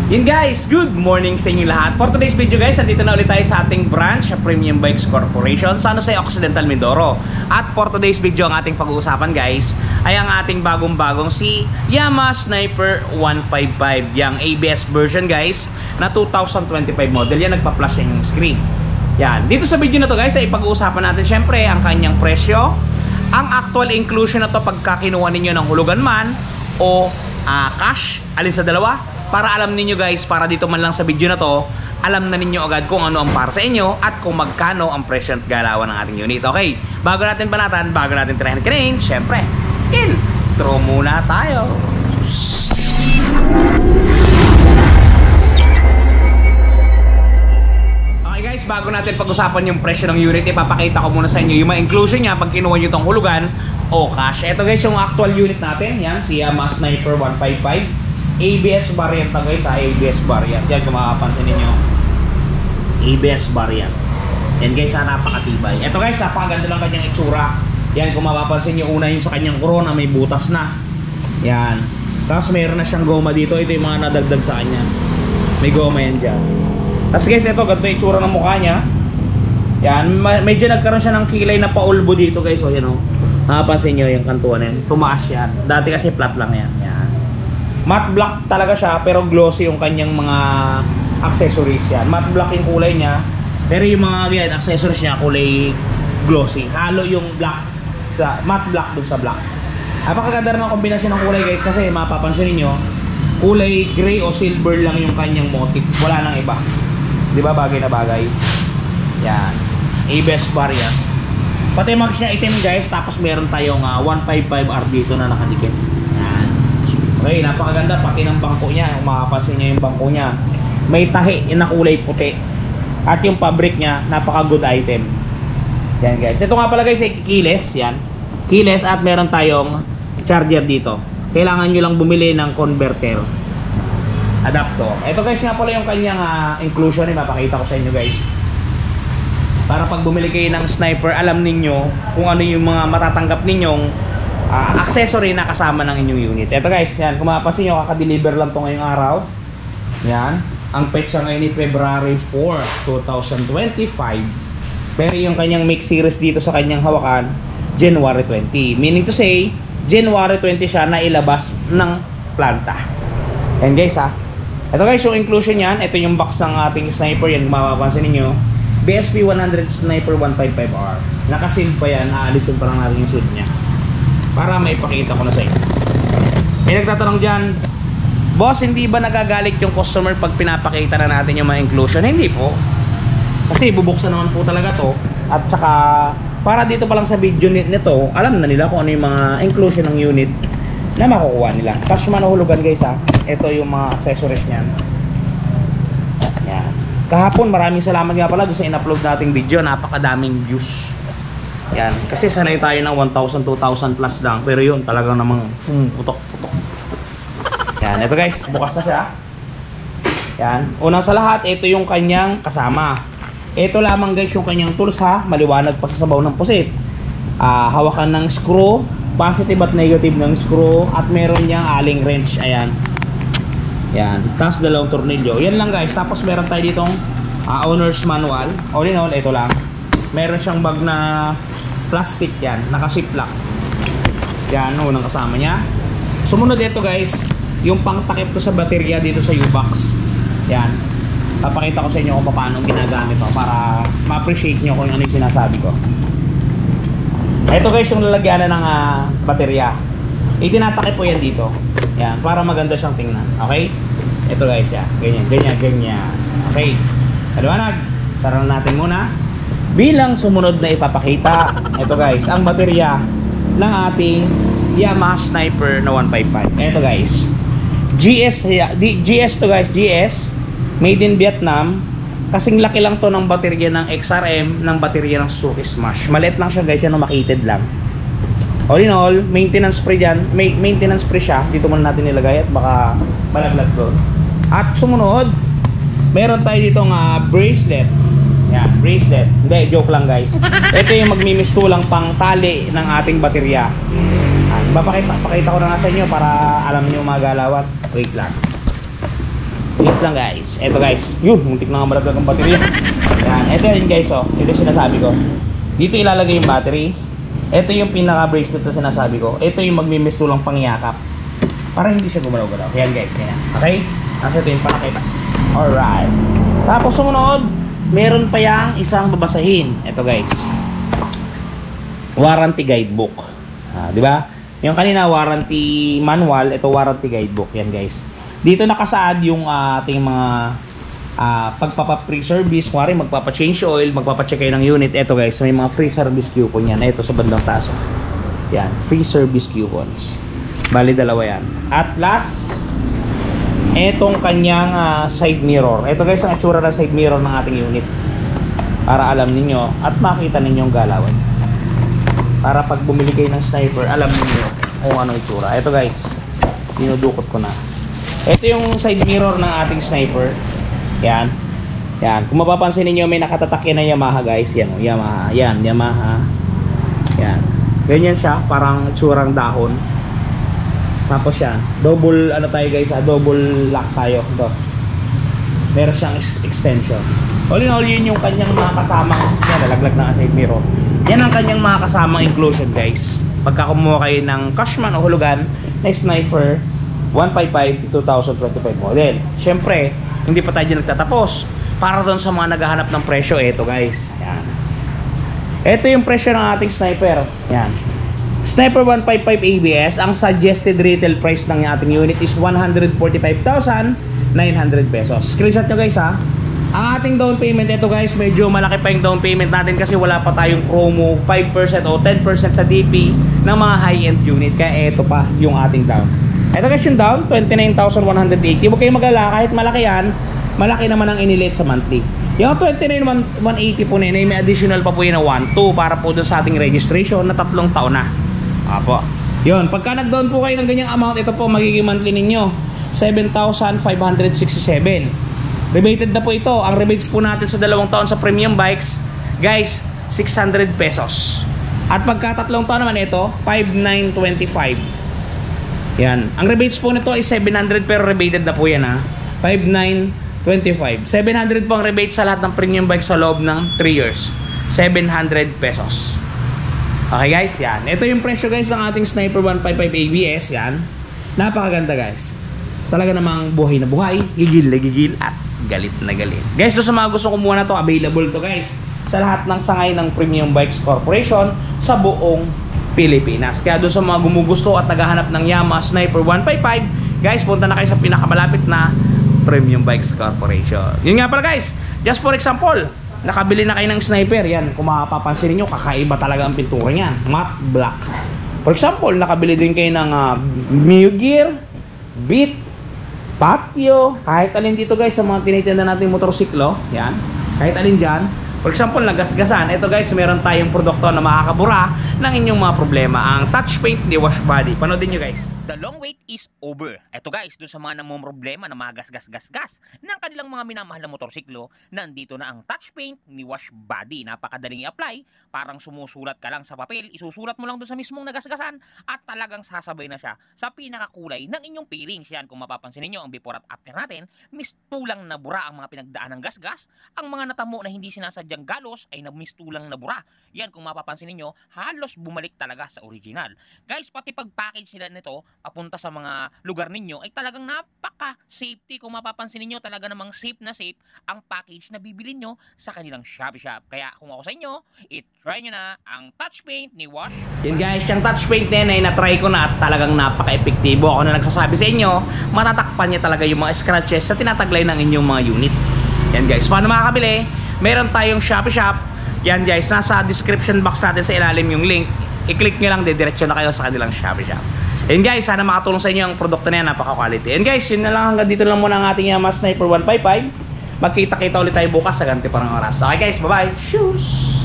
Yun guys, good morning sa inyo lahat. For today's video guys, andito na ulit tayo sa ating branch sa Premium Bikes Corporation sa San Jose Occidental, Mindoro. At for today's video, ang ating pag-uusapan guys ay ang ating bagong-bagong si Yamaha Sniper 155. Yung ABS version guys na 2025 model. Yan, nagpa-flash yung screen. Yan, dito sa video na to guys ay pag-uusapan natin syempre ang kanyang presyo, ang actual inclusion na to pagka kinuha ninyo ng hulugan man o cash, alin sa dalawa, para alam ninyo guys, para dito man lang sa video na to, alam na ninyo agad kung ano ang para sa inyo at kung magkano ang presyo at galawan ng ating unit. Okay, bago natin banatan, bago natin tirahin crane, syempre, intro muna tayo. Okay guys, bago natin pag-usapan yung presyo ng unit, ipapakita ko muna sa inyo yung mga inclusion niya pag kinuha nyo itong hulugan o cash. Ito guys yung actual unit natin, yan, si Yamaha Sniper 155 ABS variant na guys, ABS variant. Yan kung makapansin ninyo, ABS variant. Yan guys, napakatibay. Ito guys, napakaganda lang kanyang itsura. Yan kung mapapansin nyo, una yung sa kanyang corona, may butas na. Yan. Tapos meron na siyang goma dito. Ito yung mga nadagdag sa kanya. May goma yan dyan. Tapos guys, ito, ganito yung itsura ng mukha niya. Yan, medyo nagkaroon siya ng kilay na paulbo dito guys. So yan o, mapapansin nyo yung kantuan yan. Tumaas yan. Dati kasi flat lang yan. Yan. Matte black talaga siya, pero glossy yung kanyang mga accessories yan. Matte black yung kulay niya, pero yung mga yan, accessories niya kulay glossy. Halo yung black sa matte black dun sa black. Napakaganda rin ang kombinasyon ng kulay guys, kasi mapapansin niyo kulay gray o silver lang yung kanyang motif. Wala nang iba. 'Di ba, bagay na bagay? Yan. ABS variant. Pati mags niya itim guys, tapos meron tayong 155R dito na nakadikit. Okay, napakaganda pati ng bangko niya. Kung makapansin niyo yung bangko niya, may tahi na kulay puti. At yung fabric niya, napaka good item. Yan guys. Ito nga pala guys ay keyless. Yan. Keyless at meron tayong charger dito. Kailangan nyo lang bumili ng converter adapter. Ito guys nga pala yung kanyang inclusion. Mapakita ko sa inyo guys. Para pag bumili kayo ng Sniper, alam ninyo kung ano yung mga matatanggap ninyong accessory na kasama ng inyong unit. Ito guys, yan, kung mapapansin nyo, kaka-deliver lang to ngayong araw. Yan, ang petsa ngayon ni February 4, 2025. Pero yung kanyang make series dito sa kanyang hawakan, January 20. Meaning to say, January 20 siya na ilabas ng planta. And guys ito guys yung inclusion yan. Ito yung box ng ating Sniper, yan, kung mapapansin ninyo, BSP 100 Sniper 155R. Nakasil pa yan, aalisin pa lang natin yung seal niya para maipakita ko na sa inyo. May nagtatanong dyan, boss, hindi ba nagagalit yung customer pag pinapakita na natin yung mga inclusion? Hindi po, kasi bubuksan naman po talaga to. At saka para dito pa lang sa video nito, alam na nila kung ano yung mga inclusion ng unit na makukuha nila. Cash man o hulugan guys ito yung mga accessories niyan. Yan. Kahapon maraming salamat nga pala doon sa in-upload nating video, napakadaming views. Yan, kasi sanay tayo ng 1,000, 2,000 plus lang. Pero yun, talagang namang putok-putok. Yan, ito guys, bukas na siya. Yan, unang sa lahat, ito yung kanyang kasama. Ito lamang guys yung kanyang tools maliwanag pa sa sabaw ng pusit. Hawakan ng screw, positive at negative ng screw. At meron niyang aling wrench, ayan. Yan, tapos dalawang tornilyo. Yan lang guys, tapos meron tayo ditong owner's manual. All in all, ito lang. Meron siyang bag na plastic yan, naka-ziplock. Yan, unang kasama niya. Sumunod ito guys, yung pangtakip ko sa baterya dito sa U-Box. Yan. Papakita ko sa inyo kung paano ginagamit ko para ma-appreciate nyo kung ano yung sinasabi ko. Ito guys yung lalagyanan ng baterya. Itinatakip po yan dito. Yan, para maganda siyang tingnan. Okay? Ito guys, yan. Ganyan, ganyan, ganyan. Okay. Kaliwanag. Sarang natin muna. Bilang sumunod na ipapakita, ito guys, ang baterya ng ating Yamaha Sniper na 155. Ito guys, GS to guys, GS, made in Vietnam. Kasing laki lang to ng baterya ng XRM, ng baterya ng Suzuki Smash. Maliit lang siya guys, yan makitid lang. All in all, maintenance free dyan, maintenance free siya. Dito muna natin nilagay at baka malaglag doon. At sumunod, meron tayo ditong bracelet. Yan, bracelet. Hindi, joke lang guys. Ito yung magmimistulang pang tali ng ating baterya. Pakita ko na nga sa inyo para alam niyo mga galawan. Wait lang. Wait lang guys. Ito guys. Yun, muntik na nga malaglag ang battery. Yan. Ito yun guys, oh. Ito yung sinasabi ko. Dito ilalagay yung battery. Ito yung pinaka-bracelet na sinasabi ko. Ito yung magmimistulang pangyakap. Para hindi siya gumalaw-galaw. Yan guys, kaya. Okay? Nasa ito yung panakita. Alright. Tapos sumunod, meron pa yang isang babasahin. Ito guys. Warranty guidebook. Di ba? Yung kanina warranty manual, ito warranty guidebook. Yan guys. Dito nakasaad yung ating mga pagpapa-pre-service. Kunwari magpapa-change oil, magpapa-check kayo ng unit. Ito guys, may mga free service coupon yan. Ito sa bandang taas. Yan, free service coupons. Bali dalawa yan. At last, etong kanyang side mirror. Ito guys ang itsura ng side mirror ng ating unit. Para alam niyo at makita ninyo ang galawan. Para pag bumili kayo ng sniper, alam niyo kung ano itsura. Ito guys, dinudukot ko na. Ito yung side mirror ng ating sniper. Yan. Yan. Kung mapapansin niyo may nakatatak yan na Yamaha guys. Yan, Yamaha. Yan, Yamaha. Yan. Ganyan siya, parang itsurang dahon. Tapos yan, double ano tayo guys, double lock tayo. Ito. Meron siyang extension. All in all, yun yung kanyang mga kasamang, yan, nalaglag na side mirror. Yan ang kanyang mga kasamang inclusion guys. Pagka kumuha kayo ng Cashman o hulugan na Sniper 155 2025 model. Siyempre, hindi pa tayo nagtatapos. Para doon sa mga naghahanap ng presyo, eto guys. Yan. Ito yung presyo ng ating Sniper. Yan. Sniper 155 ABS, ang suggested retail price ng ating unit is 145,900 pesos. Screenshot nyo guys ha. Ang ating down payment, ito guys, medyo malaki pa yung down payment natin kasi wala pa tayong promo 5% o 10% sa DP ng mga high-end unit. Kaya ito pa yung ating down. Ito guys yung down, 29,180. Huwag kayong mag-alala, kahit malaki yan, malaki naman ang inilit sa monthly. Yung 29,180 po na yun, may additional pa po yun na 1,2 para po dun sa ating registration na 3 taon na. Apo. Yun, pagka nag-down po kayo ng ganyang amount, ito po magiging monthly ninyo 7,567. Rebated na po ito. Ang rebates po natin sa 2 taon sa premium bikes, guys, 600 pesos. At pagka 3 taon naman ito, 5,925. Yan. Ang rebates po nito ay 700 pero rebated na po yan ha. 5,925. 700 po ang rebate sa lahat ng premium bike sa loob ng 3 years. 700 pesos. Okay guys, yan. Ito yung presyo guys ng ating Sniper 155 ABS. Yan. Napakaganda guys. Talaga namang buhay na buhay, gigil na gigil at galit na galit. Guys, doon sa mga gusto kumuha na to, available to guys sa lahat ng sangay ng Premium Bikes Corporation sa buong Pilipinas. Kaya doon sa mga gumugusto at naghahanap ng Yamaha Sniper 155, guys, punta na kayo sa pinakamalapit na Premium Bikes Corporation. Yun nga pala guys, just for example, nakabili na kayo ng Sniper. Yan, kung mapapansin niyo, kakaiba talaga ang pintura niyan, matte black. For example, nakabili din kayo ng Mio Gear, Beat, Patio, kahit alin dito guys sa mga tinitinda natin motorsiklo, yan, kahit alin dyan. For example, nagasgasan, ito guys, meron tayong produkto na makakabura ng inyong mga problema, ang touch paint ni Wash Body. Panoodin nyo guys. The long wait is over. Ito guys, doon sa mga namumroblema na mga gas-gas-gas-gas ng kanilang mga minamahal na motorsiklo, nandito na ang touch paint ni Wash Body. Napakadaling i-apply, parang sumusulat ka lang sa papel, isusulat mo lang doon sa mismong nagasgasan at talagang sasabay na siya sa pinakakulay ng inyong pairings. Yan, kung mapapansin niyo ang before at after natin, mistulang nabura ang mga pinagdaan ng gasgas. Ang mga natamo na hindi sinasadyang galos ay mistulang nabura. Yan, kung mapapansin niyo, halos bumalik talaga sa original. Guys, pati pag-package nila nito papunta sa mga lugar ninyo ay talagang napaka-safety. Kung mapapansin niyo, talaga namang safe na safe ang package na bibili nyo sa kanilang Shopee Shop. Kaya kung ako sa inyo, i-try nyo na ang touch paint ni Wash. Yun guys, yung touch paint din ay na-try ko na at talagang napaka-epektibo. Ako na nagsasabi sa inyo, matatakpan niya talaga yung mga scratches sa tinataglay ng inyong mga unit. Yan guys, paano makakabili? Meron tayong Shopee Shop. Yan guys, nasa description box natin sa ilalim yung link. I-click nyo lang, didiretso na kayo sa kanilang Shopee Shop. And guys, sana makatulong sa inyo ang produkto na yan, napaka-quality. And guys, yun na lang, hanggang dito lang muna ang ating Yamaha Sniper 155. Magkita-kita ulit tayo bukas sa ganti parang oras. Okay guys, bye-bye. Shoes!